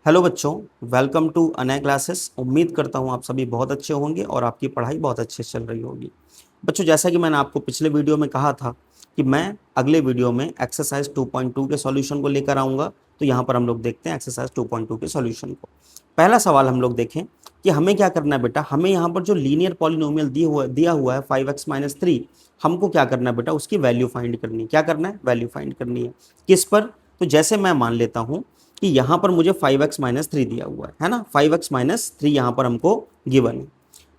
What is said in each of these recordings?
Hello बच्चों, welcome to Anay classes. उम्मीद करता हूँ आप सभी बहुत अच्छे होंगे और आपकी पढ़ाई बहुत अच्छे से चल रही होगी। बच्चों, जैसा कि मैंने आपको पिछले वीडियो में कहा था कि मैं अगले वीडियो में एक्सरसाइज 2.2 के सॉल्यूशन को लेकर आऊँगा। तो यहाँ पर हम लोग देखते हैं एक्सरसाइज 2.2 के सॉल्यूशन को। पहला सवाल हम लोग देखें कि हमें क्या करना है बेटा। हमें यहाँ पर जो लीनियर पॉलिनोमियल दिया हुआ है 5x-3, हमको क्या करना है बेटा, उसकी वैल्यू फाइंड करनी है। क्या करना है? वैल्यू फाइंड करनी है। किस पर? तो जैसे मैं मान लेता हूँ कि यहाँ पर मुझे 5x-3 दिया हुआ है ना। 5x-3 यहाँ पर हमको गिवन है।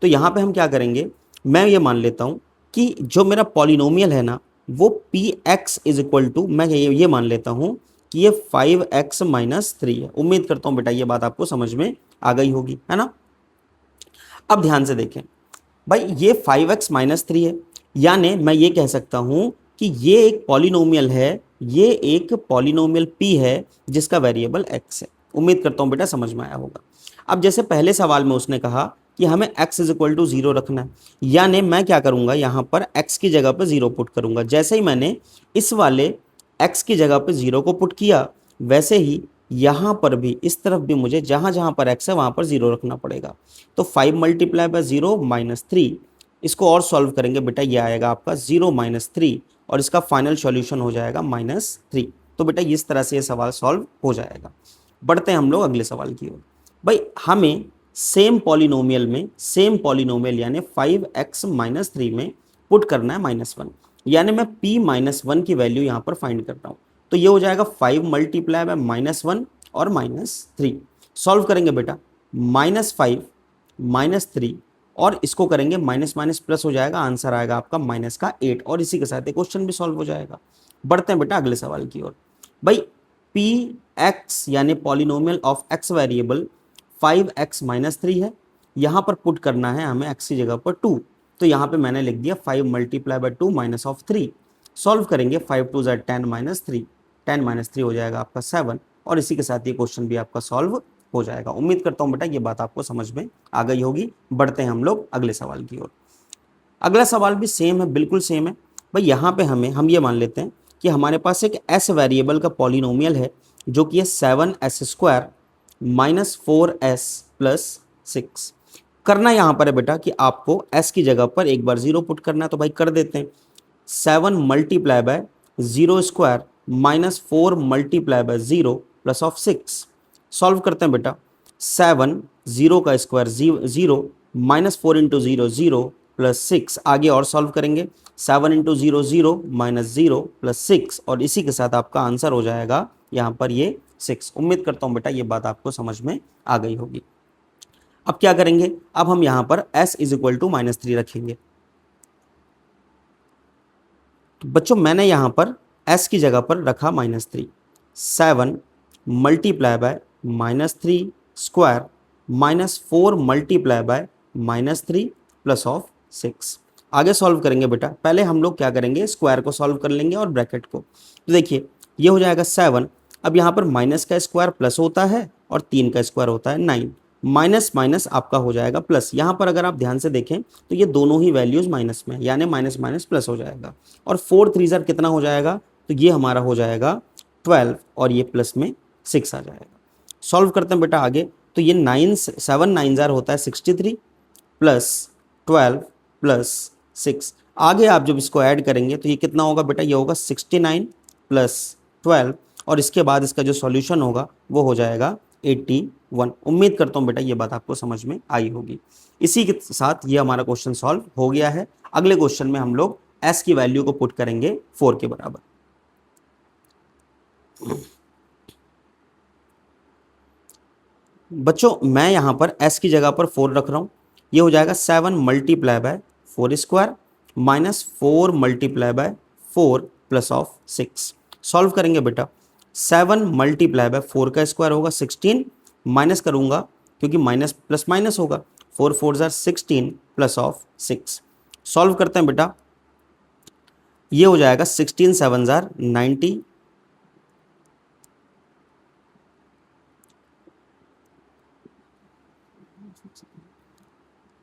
तो यहाँ पे हम क्या करेंगे, मैं ये मान लेता हूँ कि जो मेरा पॉलिनोमियल है ना वो px इज इक्वल टू, मैं ये मान लेता हूँ कि ये 5x-3 है। उम्मीद करता हूँ बेटा ये बात आपको समझ में आ गई होगी, है ना। अब ध्यान से देखें भाई, ये 5x-3 है, यानी मैं ये कह सकता हूं कि ये एक पॉलिनोमियल है, ये एक पॉलिनोमियल p है जिसका वेरिएबल x है। उम्मीद करता हूं बेटा समझ में आया होगा। अब जैसे पहले सवाल में उसने कहा कि हमें x इज इक्वल टू 0 रखना है, यानी मैं क्या करूंगा, यहां पर x की जगह पर 0 पुट करूंगा। जैसे ही मैंने इस वाले x की जगह पर 0 को पुट किया, वैसे ही यहां पर भी इस तरफ भी मुझे जहां जहां पर x है वहां पर 0 रखना पड़ेगा। तो 5 मल्टीप्लाई बाय 0 -3, इसको और सॉल्व करेंगे बेटा, ये आएगा आपका 0 -3 और इसका फाइनल सॉल्यूशन हो जाएगा -3। तो बेटा इस तरह से ये सवाल सॉल्व हो जाएगा। बढ़ते हैं हम लोग अगले सवाल की ओर। भाई हमें सेम पॉलिनोमियल यानी 5x-3 में पुट करना है -1, यानी मैं p-1 की वैल्यू यहाँ पर फाइंड कर रहा हूँ। तो ये हो जाएगा 5 मल्टीप्लाई बाय -1 और -3। सॉल्व करेंगे बेटा, -5 -3 और इसको करेंगे माइनस माइनस प्लस हो जाएगा, आंसर आएगा आपका -8 और इसी के साथ एक क्वेश्चन भी सॉल्व हो जाएगा। बढ़ते हैं बेटा अगले सवाल की ओर। भाई पी एक्स यानी polynomial of x variable 5x-3 है, यहाँ पर पुट करना है हमें x की जगह पर 2। तो यहाँ पे मैंने लिख दिया 5 मल्टीप्लाई बाय 2 -3। सॉल्व करेंगे 5 2 ज़ा 10 -3, 10 -3 हो जाएगा आपका 7 और इसी के साथ ये क्वेश्चन भी आपका सॉल्व हो जाएगा। उम्मीद करता हूँ बेटा ये बात आपको समझ में आ गई होगी। बढ़ते हैं हम लोग अगले सवाल की ओर। अगला सवाल भी सेम है, बिल्कुल सेम है। भाई यहाँ पे हम ये मान लेते हैं कि हमारे पास एक s वेरिएबल का पॉलिनोमियल है जो कि है 7s² -4s + 6। करना यहाँ पर है बेटा कि आपको s की जगह पर एक बार 0 पुट करना है। तो भाई कर देते हैं, 7 multiply by 0² -4 multiply by 0 plus of 6। Solve करते हैं बेटा, 7 0 का स्क्वायर 0 -4 इंटू 0 0 प्लस 6। आगे और सॉल्व करेंगे, 7 इंटू 0 0 -0 प्लस 6 और इसी के साथ आपका आंसर हो जाएगा यहाँ पर ये 6। उम्मीद करता हूँ बेटा ये बात आपको समझ में आ गई होगी। अब क्या करेंगे, अब हम यहाँ पर s इज इक्वल टू -3 रखेंगे। तो बच्चों मैंने यहाँ पर s की जगह पर रखा -3। 7 multiply by -3 square -4 multiply by -3 plus of 6। आगे सॉल्व करेंगे बेटा, पहले हम लोग क्या करेंगे, स्क्वायर को सॉल्व कर लेंगे और ब्रैकेट को। तो देखिए ये हो जाएगा 7। अब यहाँ पर माइनस का स्क्वायर प्लस होता है और 3 का स्क्वायर होता है 9। माइनस माइनस आपका हो जाएगा प्लस। यहाँ पर अगर आप ध्यान से देखें तो ये दोनों ही वैल्यूज माइनस में, यानी माइनस माइनस प्लस हो जाएगा। और 4 3 ज़र कितना हो जाएगा, तो ये हमारा हो जाएगा 12 और ये प्लस में 6 आ जाएगा। सॉल्व करते हैं बेटा आगे, तो ये 7 9 ज़र होता है 63 प्लस 12 प्लस 6। आगे आप जब इसको ऐड करेंगे तो ये कितना होगा बेटा, ये होगा 69 प्लस 12 और इसके बाद इसका जो सॉल्यूशन होगा वो हो जाएगा 81। उम्मीद करता हूँ बेटा ये बात आपको समझ में आई होगी। इसी के साथ ये हमारा क्वेश्चन सॉल्व हो गया है। अगले क्वेश्चन में हम लोग s की वैल्यू को पुट करेंगे 4 के बराबर। बच्चों मैं यहाँ पर s की जगह पर 4 रख रहा हूँ। ये हो जाएगा 7 multiply by 4 square -4 multiply by 4 plus of 6। Solve करेंगे बेटा, 7 मल्टीप्लाई बाय 4 का स्क्वायर होगा 16, माइनस करूँगा क्योंकि माइनस प्लस माइनस होगा, 4 4 ज़र 16 प्लस ऑफ 6। सॉल्व करते हैं बेटा, ये हो जाएगा 16 7 ज़र 90।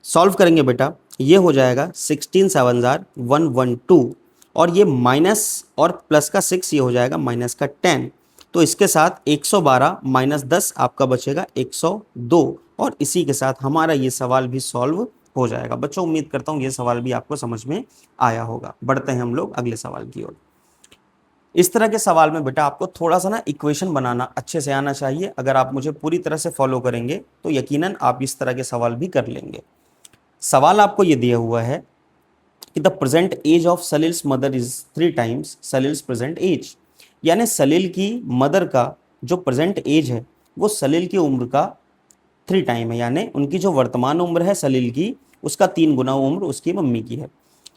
सॉल्व करेंगे बेटा, ये हो जाएगा 16 7 ज़र 112 और ये माइनस और प्लस का 6, ये हो जाएगा माइनस का 10। तो इसके साथ 112 माइनस 10 आपका बचेगा 102, और इसी के साथ हमारा ये सवाल भी सॉल्व हो जाएगा। बच्चों उम्मीद करता हूँ ये सवाल भी आपको समझ में आया होगा। बढ़ते हैं हम लोग अगले सवाल की ओर। इस तरह के सवाल में बेटा आपको थोड़ा सा ना इक्वेशन बनाना अच्छे से आना चाहिए। अगर आप मुझे पूरी तरह से फॉलो करेंगे तो यकीनन आप इस तरह के सवाल भी कर लेंगे। सवाल आपको ये दिया हुआ है कि the present age of Salil's mother is 3 times Salil's present age, यानी सलील की मदर का जो प्रेजेंट एज है वो सलील की उम्र का 3 टाइम है, यानी उनकी जो वर्तमान उम्र है सलील की उसका 3 गुना उम्र उसकी मम्मी की है।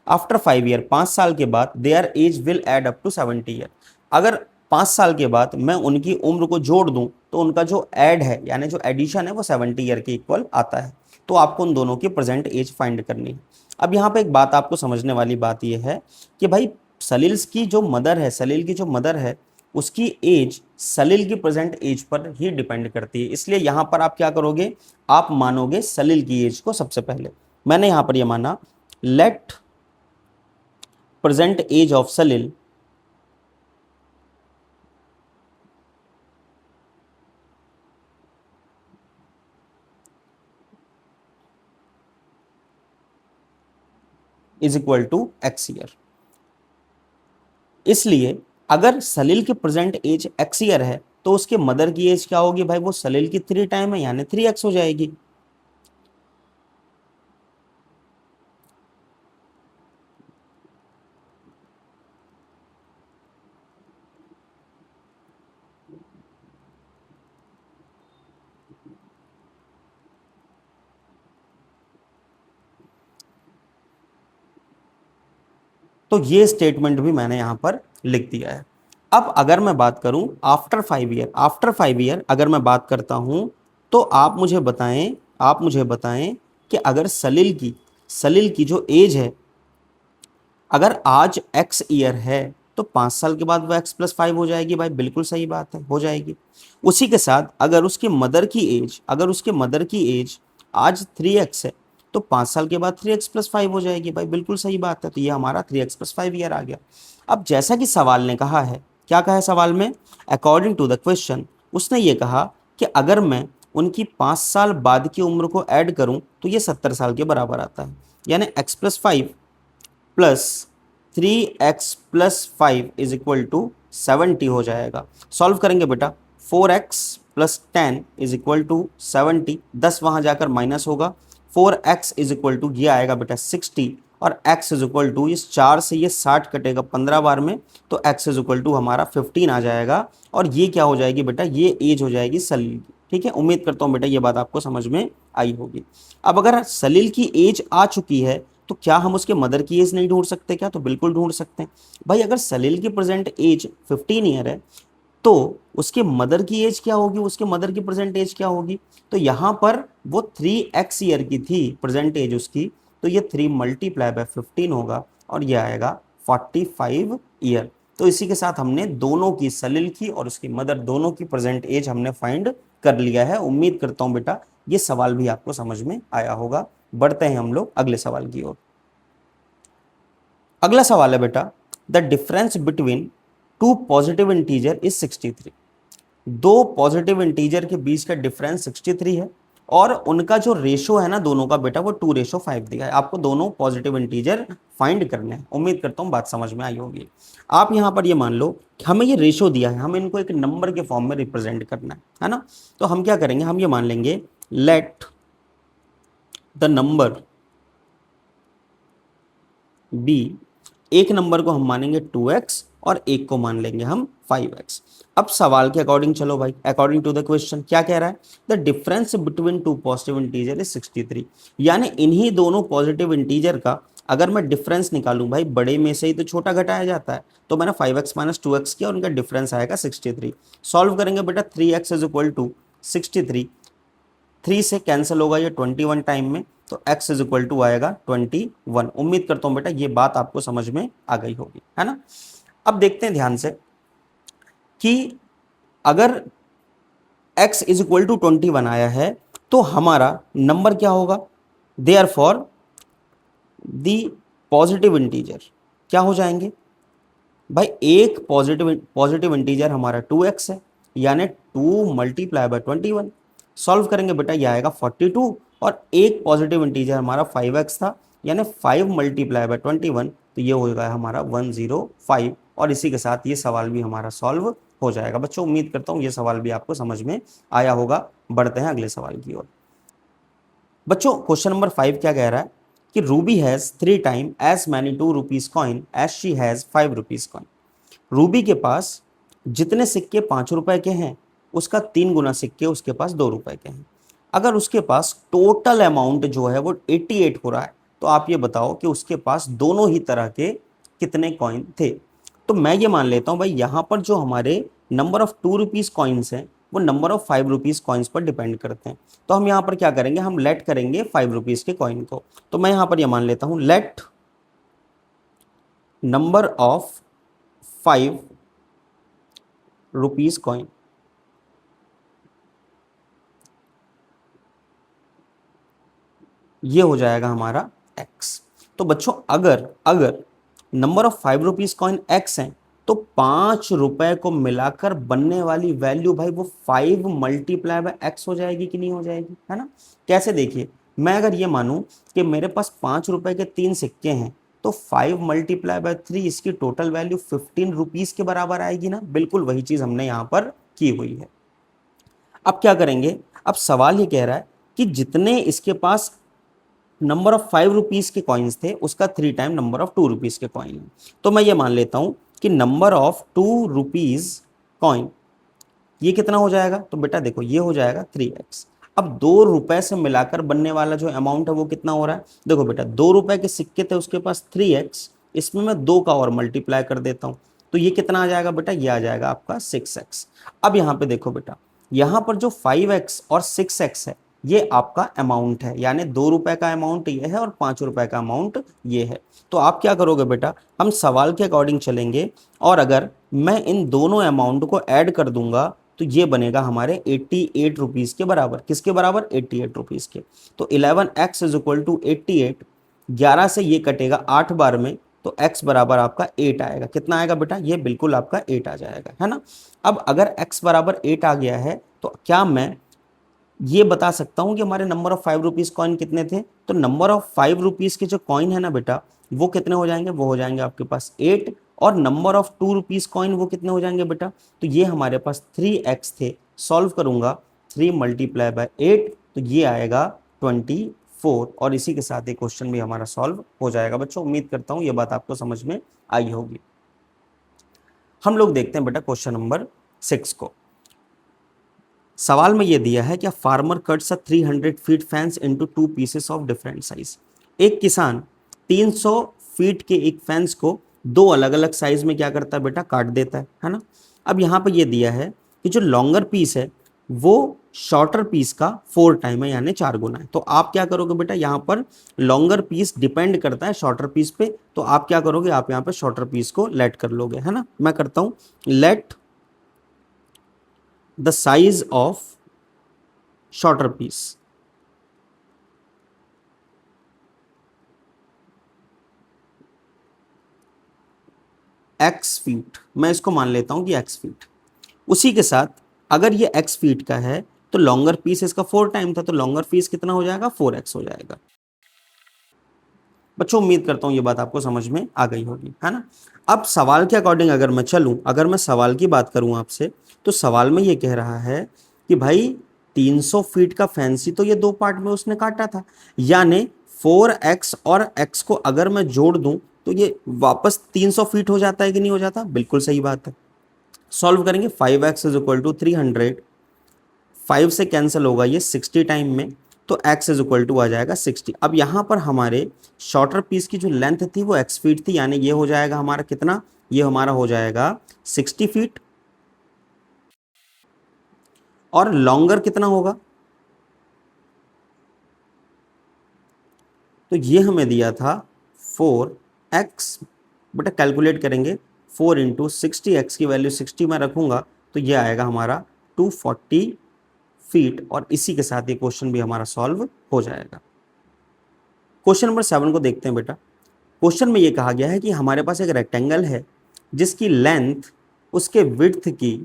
आफ्टर 5 ईयर, 5 साल के बाद their age will add up to 70 year. अगर 5 साल के बाद मैं उनकी उम्र को जोड़ दूं तो उनका जो ऐड है यानी जो एडिशन है वो 70 ईयर के इक्वल आता है। तो आपको उन दोनों की प्रेजेंट एज फाइंड करनी है। अब यहाँ पे एक बात आपको समझने वाली बात यह है कि भाई सलील्स की जो मदर है, सलील की जो मदर है उसकी एज सलील की प्रेजेंट एज पर ही डिपेंड करती है। इसलिए यहाँ पर आप क्या करोगे, आप मानोगे सलील की एज को सबसे पहले। मैंने यहाँ पर यह माना let present age of Salil is equal to X year. इसलिए अगर सलील की प्रेजेंट एज एक्स ईयर है तो उसके मदर की एज क्या होगी भाई, वो सलील की 3 टाइम है यानी 3x हो जाएगी। तो ये स्टेटमेंट भी मैंने यहां पर लिख दिया है। अब अगर मैं बात करूं आफ्टर 5 ईयर, आफ्टर 5 ईयर अगर मैं बात करता हूं तो आप मुझे बताएं कि अगर सलील की जो एज है अगर आज x ईयर है तो 5 साल के बाद वो x+5 हो जाएगी भाई, बिल्कुल सही बात है, हो जाएगी। उसी के साथ अगर उसके मदर की एज आज 3x है तो 5 साल के बाद 3x+5 हो जाएगी भाई, बिल्कुल सही बात है। तो ये हमारा 3x+5 ईयर आ गया। अब जैसा कि सवाल ने कहा है, क्या कहा है सवाल में, अकॉर्डिंग टू द क्वेश्चन उसने ये कहा कि अगर मैं उनकी 5 साल बाद की उम्र को ऐड करूं तो ये 70 साल के बराबर आता है, यानी x+5 plus 3x+5 is equal to 70 हो जाएगा। सॉल्व करेंगे बेटा, 4x+10 इज इक्वल टू 70, 10 वहां जाकर माइनस होगा, 4x इज इक्वल टू ये आएगा बेटा 60, और x इज इक्वल टू इस 4 से ये 60 कटेगा 15 बार में तो x इज इक्वल टू हमारा 15 आ जाएगा। और ये क्या हो जाएगी बेटा, ये एज हो जाएगी सलील की। ठीक है, उम्मीद करता हूँ बेटा ये बात आपको समझ में आई होगी। अब अगर सलील की एज आ चुकी है तो क्या हम उसके मदर की एज नहीं ढूंढ सकते क्या, तो बिल्कुल ढूंढ सकते हैं भाई। अगर सलील की प्रेजेंट एज 15 ईयर है तो उसके मदर की एज क्या होगी, उसके मदर की प्रेजेंट एज क्या होगी, तो यहां पर वो 3x ईयर की थी प्रेजेंट एज उसकी, तो ये 3 मल्टीप्लाई बाय 15 होगा और ये आएगा 45 ईयर। तो इसी के साथ हमने दोनों की, सलील की और उसकी मदर दोनों की प्रेजेंट एज हमने फाइंड कर लिया है। उम्मीद करता हूं बेटा ये सवाल भी आपको समझ में आया होगा। बढ़ते हैं हम लोग अगले सवाल की ओर। अगला सवाल है बेटा, the difference between 2 positive integer is 63। दो पॉजिटिव इंटीजर के बीच का डिफरेंस 63 है और उनका जो रेशो है ना दोनों का बेटा वो 2:5 दिया है। आपको दोनों पॉजिटिव इंटीजर फाइंड करने हैं। उम्मीद करता हूं बात समझ में आई होगी। आप यहां पर ये मान लो कि हमें ये रेशो दिया है, हमें इनको एक नंबर के फॉर्म में रिप्रेजेंट करना है ना। तो हम क्या करेंगे, हम ये मान लेंगे लेट द नंबर बी, एक नंबर को हम मानेंगे 2x और एक को मान लेंगे हम 5x। अब सवाल के अकॉर्डिंग चलो भाई, अकॉर्डिंग टू द क्वेश्चन क्या कह रहा है, the difference between 2 positive integer is 63, यानी इन्हीं दोनों पॉजिटिव इंटीजर का अगर मैं डिफरेंस निकालूं भाई, बड़े में से ही तो छोटा घटाया जाता है, तो मैंने 5x माइनस 2x किया और उनका डिफरेंस आएगा 63। सॉल्व करेंगे बेटा, 3x इज इक्वल टू 63, 3 से कैंसिल होगा ये 21 टाइम में, तो x इज इक्वल टू आएगा 21। उम्मीद करता हूं बेटा ये बात आपको समझ में आ गई होगी, है ना। अब देखते हैं ध्यान से कि अगर x इज इक्वल टू 21 आया है तो हमारा नंबर क्या होगा, देयरफॉर दी पॉजिटिव इंटीजर क्या हो जाएंगे भाई, एक पॉजिटिव इंटीजर हमारा 2x है यानी 2 मल्टीप्लाई बाय 21। सॉल्व करेंगे बेटा, ये आएगा 42 और एक पॉजिटिव इंटीजर हमारा 5x था, यानी 5 मल्टीप्लाई बाय 21, तो ये हो गया हमारा 105। और इसी के साथ ये सवाल भी हमारा सॉल्व हो जाएगा। बच्चों उम्मीद करता हूँ ये सवाल भी आपको समझ में आया होगा। बढ़ते हैं अगले सवाल की ओर। बच्चों क्वेश्चन नंबर 5 क्या कह रहा है कि Ruby has 3 time as many 2 rupees coin as she has 5 rupees coin. Ruby के पास जितने सिक्के 5 रुपए के हैं उसका 3 गुना सिक्के उसके पास 2 रुपए के हैं। अगर उसके पास टोटल अमाउंट जो है वो 88 हो रहा है, तो आप ये बताओ कि उसके पास दोनों ही तरह के कितने कॉइन थे। तो मैं ये मान लेता हूं भाई, यहां पर जो हमारे नंबर ऑफ 2 रुपीज कॉइन्स हैं वो नंबर ऑफ 5 रुपीज कॉइन्स पर डिपेंड करते हैं। तो हम यहां पर क्या करेंगे, हम लेट करेंगे 5 रुपीज के कॉइन को। तो मैं यहां पर ये मान लेता हूं, let number of 5 rupees coin, ये हो जाएगा हमारा x। तो बच्चों अगर अगर number of 5 rupees coin x है, तो 5 रुपए को मिलाकर बनने वाली वैल्यू भाई वो 5 मल्टीप्लाई बाय x हो जाएगी कि नहीं हो जाएगी, है ना। कैसे, देखिए मैं अगर ये मानूं कि मेरे पास 5 रुपए के 3 सिक्के हैं, तो 5 मल्टीप्लाई बाय 3 इसकी टोटल वैल्यू 15 रुपीज के बराबर आएगी ना। बिल्कुल वही चीज हमने यहां पर की हुई है। अब क्या करेंगे, अब सवाल ये कह रहा है कि जितने इसके पास नंबर ऑफ 5 रुपीज के कॉइन्स थे उसका 3 टाइम नंबर ऑफ 2 रुपीज के कॉइन है। तो मैं ये मान लेता हूं कि नंबर ऑफ 2 रुपीज कॉइन ये कितना हो जाएगा, तो बेटा देखो ये हो जाएगा 3x। अब 2 रुपए से मिलाकर बनने वाला जो अमाउंट है वो कितना हो रहा है, देखो बेटा 2 रुपए के सिक्के थे उसके पास 3x, इसमें मैं 2 का और मल्टीप्लाई कर देता हूं, तो ये कितना आ जाएगा बेटा, ये आ जाएगा आपका 6x। अब यहां पे देखो बेटा, यहां पर जो 5x और 6x है ये आपका अमाउंट है, यानी 2 रुपए का अमाउंट ये है और 5 रुपए का अमाउंट ये है। तो आप क्या करोगे बेटा, हम सवाल के अकॉर्डिंग चलेंगे और अगर मैं इन दोनों अमाउंट को ऐड कर दूंगा तो ये बनेगा हमारे 88 रुपीज के बराबर। किसके बराबर, 88 रुपीज के। तो 11x इज इक्वल टू 88, 11 से ये कटेगा 8 बार में, तो x बराबर आपका 8 आएगा। कितना आएगा बेटा, ये बिल्कुल आपका 8 आ जाएगा, है ना। अब अगर x बराबर 8 आ गया है तो क्या मैं ये बता सकता हूं कि हमारे नंबर ऑफ 5 रुपीज कॉइन कितने थे। तो नंबर ऑफ 5 रुपीज के जो कॉइन है ना बेटा, वो कितने हो जाएंगे, वो हो जाएंगे आपके पास 8। और नंबर ऑफ 2 रुपीज कॉइन वो कितने हो जाएंगे बेटा, तो ये हमारे पास 3x थे। सॉल्व करूंगा 3 मल्टीप्लाई बाय 8, तो ये आएगा 24। और इसी के साथ ये क्वेश्चन भी हमारा सॉल्व हो जाएगा। बच्चों उम्मीद करता हूं ये बात आपको समझ में आई होगी। हम लोग देखते हैं बेटा क्वेश्चन नंबर 6 को। सवाल में ये दिया है कि farmer cuts a 300 feet fence into 2 pieces of different size. एक किसान 300 फीट के एक फेंस को 2 अलग अलग साइज में क्या करता है बेटा, काट देता है ना। अब यहाँ पे ये दिया है कि जो लॉन्गर पीस है वो शॉर्टर पीस का 4 टाइम है, यानी 4 गुना है। तो आप क्या करोगे बेटा, यहाँ पर लॉन्गर पीस डिपेंड करता है शॉर्टर पीस पे, तो आप क्या करोगे, आप यहाँ पे शॉर्टर पीस को लेट कर लोगे, है ना। मैं करता हूँ, let the size of shorter piece x feet, मैं इसको मान लेता हूं कि x फीट। उसी के साथ अगर ये x फीट का है तो लॉन्गर पीस इसका 4 टाइम था, तो लॉन्गर पीस कितना हो जाएगा, 4x हो जाएगा। बच्चों उम्मीद करता हूं ये बात आपको समझ में आ गई होगी, है ना। अब सवाल के अकॉर्डिंग अगर मैं चलूं, अगर मैं सवाल की बात करूं आपसे, तो सवाल में ये कह रहा है कि भाई 300 फीट का फैंसी तो ये 2 पार्ट में उसने काटा था, यानी 4x और x को अगर मैं जोड़ दूं तो ये वापस 300 फीट हो जाता है कि नहीं हो जाता, बिल्कुल सही बात है। सॉल्व करेंगे, 5x इज इक्वल टू 300, 5 से कैंसिल होगा ये 60 टाइम में, तो x इज इक्वल टू आ जाएगा 60। अब यहाँ पर हमारे शॉर्टर पीस की जो लेंथ थी वो x फीट थी, यानी ये हो जाएगा हमारा कितना, ये हमारा हो जाएगा 60 फीट। और लॉन्गर कितना होगा, तो ये हमें दिया था 4x, बेटा कैलकुलेट करेंगे, 4 इंटू 60, x की वैल्यू 60 में रखूंगा तो ये आएगा हमारा 240 फीट। और इसी के साथ ये क्वेश्चन भी हमारा सॉल्व हो जाएगा। क्वेश्चन नंबर 7 को देखते हैं बेटा। क्वेश्चन में ये कहा गया है कि हमारे पास एक रेक्टेंगल है जिसकी लेंथ उसके विड्थ की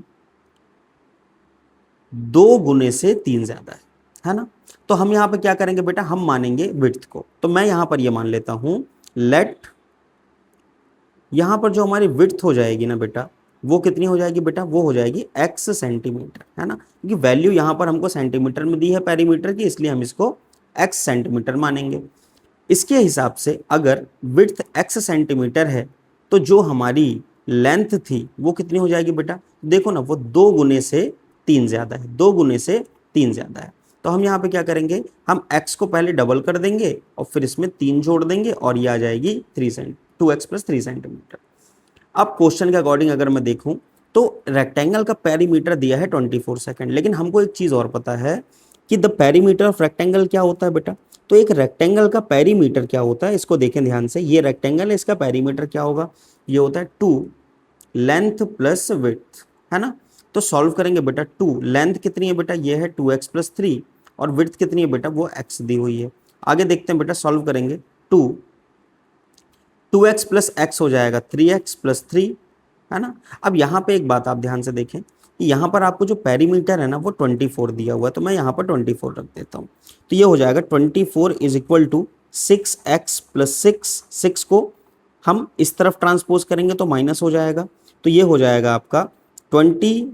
2 गुने से 3 ज्यादा है ना। तो हम यहाँ पे क्या करेंगे बेटा, हम मानेंगे विड्थ को। तो मैं यहाँ पर ये मान लेता हूँ, लेट यहाँ पर जो हमारी विड्थ हो जाएगी ना बेटा, वो कितनी हो जाएगी बेटा, वो हो जाएगी x सेंटीमीटर, है ना, क्योंकि वैल्यू यहाँ पर हमको सेंटीमीटर में दी है पेरीमीटर की, इसलिए हम इसको x सेंटीमीटर मानेंगे। इसके हिसाब से अगर विड्थ x सेंटीमीटर है तो जो हमारी लेंथ थी वो कितनी हो जाएगी बेटा, देखो ना, वो 2 गुने से 3 ज्यादा है, 2 गुने से 3 ज्यादा है। तो हम यहाँ पे क्या करेंगे, हम x को पहले डबल कर देंगे और फिर इसमें 3 जोड़ देंगे और ये आ जाएगी 2x प्लस 3 सेंटीमीटर। अब क्वेश्चन के अकॉर्डिंग अगर मैं देखूं तो रेक्टेंगल का पेरीमीटर दिया है 24 सेकंड, लेकिन हमको एक चीज और पता है कि द पेरीमीटर ऑफ रेक्टेंगल क्या होता है बेटा। तो एक रेक्टेंगल का पेरीमीटर क्या होता है, इसको देखें ध्यान से, ये रेक्टेंगल है, इसका पेरीमीटर क्या होगा, ये होता है 2 लेंथ प्लस विड्थ, है ना। तो सॉल्व करेंगे बेटा, 2 लेंथ कितनी है बेटा, ये है 2x प्लस 3, और विड्थ कितनी है बेटा, वो x दी हुई है। आगे देखते हैं बेटा, सॉल्व करेंगे, 2x प्लस एक्स हो जाएगा 3x प्लस 3, है ना। अब यहाँ पे एक बात आप ध्यान से देखें कि यहाँ पर आपको जो पेरीमीटर है ना वो 24 दिया हुआ है, तो मैं यहाँ पर 24 रख देता हूँ। तो ये हो जाएगा 24 is equal to 6x plus 6 को हम इस तरफ ट्रांसपोज करेंगे तो माइनस हो जाएगा, तो ये हो जाएगा आपका 24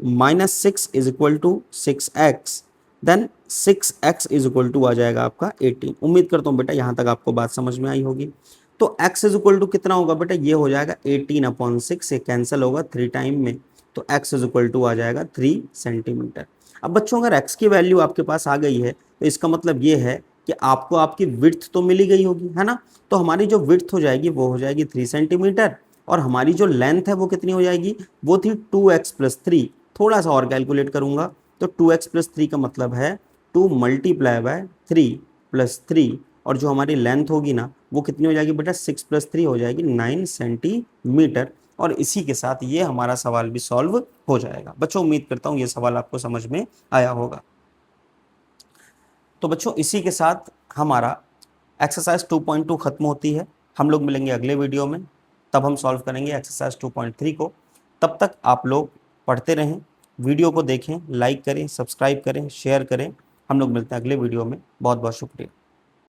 minus 6 is equal to 6x, then 6x is equal to आ जाएगा आपका 18। उम्मीद करता हूँ बेटा यहाँ तक आपको बात समझ में आई होगी। तो x इज इक्वल टू कितना होगा बेटा, ये हो जाएगा 18/6, ये कैंसिल होगा 3 टाइम में, तो x इज इक्वल टू आ जाएगा 3 सेंटीमीटर। अब बच्चों अगर x की वैल्यू आपके पास आ गई है तो इसका मतलब ये है कि आपको आपकी विड्थ तो मिली गई होगी, है ना। तो हमारी जो विड्थ हो जाएगी वो हो जाएगी 3 सेंटीमीटर, और हमारी जो लेंथ है वो कितनी हो जाएगी, वो थी 2x प्लस 3। थोड़ा सा और कैलकुलेट करूंगा तो 2x प्लस 3 का मतलब है 2 मल्टीप्लाई बाय 3 प्लस 3, और जो हमारी लेंथ होगी ना वो कितनी हो जाएगी बेटा, 6 प्लस 3 हो जाएगी 9 सेंटीमीटर। और इसी के साथ ये हमारा सवाल भी सॉल्व हो जाएगा। बच्चों उम्मीद करता हूँ ये सवाल आपको समझ में आया होगा। तो बच्चों इसी के साथ हमारा एक्सरसाइज 2.2 खत्म होती है। हम लोग मिलेंगे अगले वीडियो में, तब हम सॉल्व करेंगे एक्सरसाइज 2.3 को। तब तक आप लोग पढ़ते रहें, वीडियो को देखें, लाइक करें, सब्सक्राइब करें, शेयर करें। हम लोग मिलते हैं अगले वीडियो में। बहुत बहुत शुक्रिया।